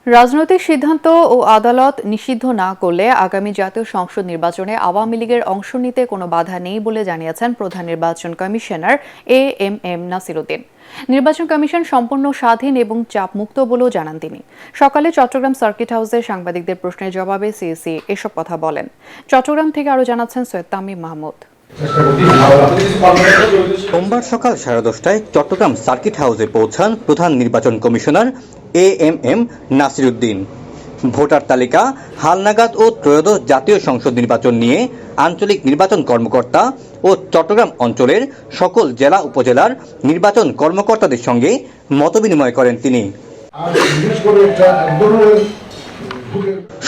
রাজনৈতিক সিদ্ধান্ত ও আদালত নিষিদ্ধ না করলে আগামী জাতীয় সংসদ নির্বাচনে আওয়ামী লীগের অংশ নিতে কোনো বাধা নেই বলে জানিয়েছেন প্রধান নির্বাচন কমিশনার এএমএম নাসিরউদ্দিন। নির্বাচন কমিশন সম্পূর্ণ স্বাধীন এবং চাপমুক্ত বলেও জানান তিনি। সকালে চট্টগ্রাম সার্কিট হাউসে সাংবাদিকদের প্রশ্নের জবাবে সিইসি এসব কথা বলেন। চট্টগ্রাম থেকে আরও জানাচ্ছেন সৈয়দ তামিম মাহমুদ। সোমবার সকাল 10:30টায় চট্টগ্রাম সার্কিট হাউসে পৌঁছান প্রধান নির্বাচন কমিশনার এএমএম নাসিরউদ্দিন। ভোটার তালিকা হালনাগাদ ও ত্রয়োদশ জাতীয় সংসদ নির্বাচন নিয়ে আঞ্চলিক নির্বাচন কর্মকর্তা ও চট্টগ্রাম অঞ্চলের সকল জেলা উপজেলার নির্বাচন কর্মকর্তাদের সঙ্গে মতবিনিময় করেন তিনি।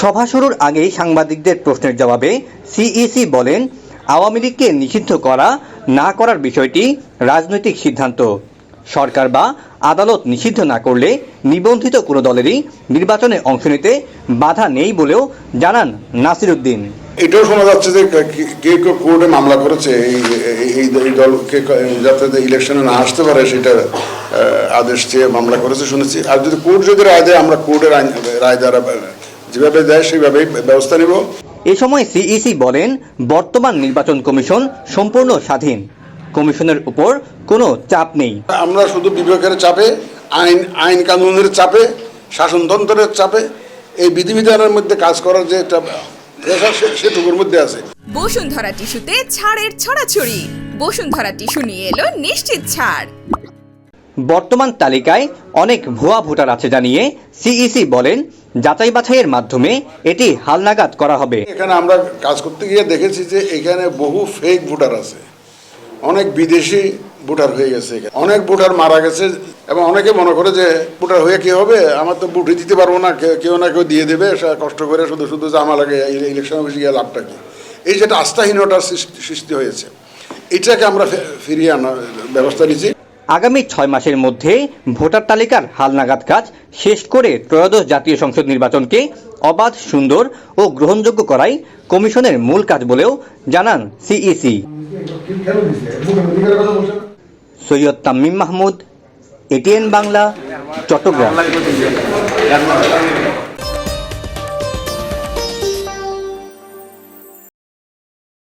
সভা শুরুর আগেই সাংবাদিকদের প্রশ্নের জবাবে সিইসি বলেন, আওয়ামী লীগকে নিষিদ্ধ করা না করার বিষয়টি রাজনৈতিক সিদ্ধান্ত। সরকার বা আদালত নিষিদ্ধ না করলে নিবন্ধিত কোনো দলেরই নির্বাচনে অংশ নিতে বাধা নেই বলেও জানান নাসিরউদ্দিন। এটাও শোনা যাচ্ছে যে কে কোর্টে মামলা করেছে এই দলকে যাতে ইলেকশনে না আসতে পারে সেটা আদেশ চেয়ে মামলা করেছে শুনেছি। আর যদি কোর্ট যদি রায় দেয় আমরা কোর্টের রায় দ্বারা যেভাবে দেয় সেইভাবেই ব্যবস্থা নেব। এ সময় সিইসি বলেন, বর্তমান নির্বাচন কমিশন সম্পূর্ণ স্বাধীন, কমিশনের উপর কোনো চাপ নেই। আমরা শুধু বিবেকের চাপে, আইন কানুনের চাপে, শাসনতন্ত্রের চাপে, এই বিধিবিধানের মধ্যে কাজ করার যে একটা সেটুকুর মধ্যে আছে। বসুন্ধরা টিস্যুতে ছাড়ের ছড়াছড়ি। বসুন্ধরা টিস্যু নিয়ে এলো নিশ্চিত ছাড়। বর্তমান তালিকায় অনেক ভুয়া ভোটার আছে জানিয়ে সিইসি বলেন, যাচাই বাছাইয়ের মাধ্যমে এটি হালনাগাদ করা হবে। এখানে আমরা কাজ করতে গিয়ে দেখেছি যে এখানে বহু ফেক ভোটার আছে, অনেক বিদেশি ভোটার হয়ে গেছে, অনেক ভোটার মারা গেছে এবং অনেকে মনে করে যে ভোটার হয়ে কি হবে, আমার তো ভোটই দিতে পারবো না, কেউ না কেউ দিয়ে দেবে, কষ্ট করে শুধু শুধু জামা লাগে ইলেকশন অফিসে গিয়ে লাভটা কি। এই যেটা আস্থাহীনতার সৃষ্টি হয়েছে, এটাকে আমরা ফিরিয়ে আনার ব্যবস্থা নিচ্ছি। আগামী 6 মাসের মধ্যে ভোটার তালিকার হালনাগাদ কাজ শেষ করে ত্রয়োদশ জাতীয় সংসদ নির্বাচনকে অবাধ, সুন্দর ও গ্রহণযোগ্য করাই কমিশনের মূল কাজ বলেও জানান সিইসি। সৈয়দ তামিম মাহমুদ, এটিএন বাংলা, চট্টগ্রাম।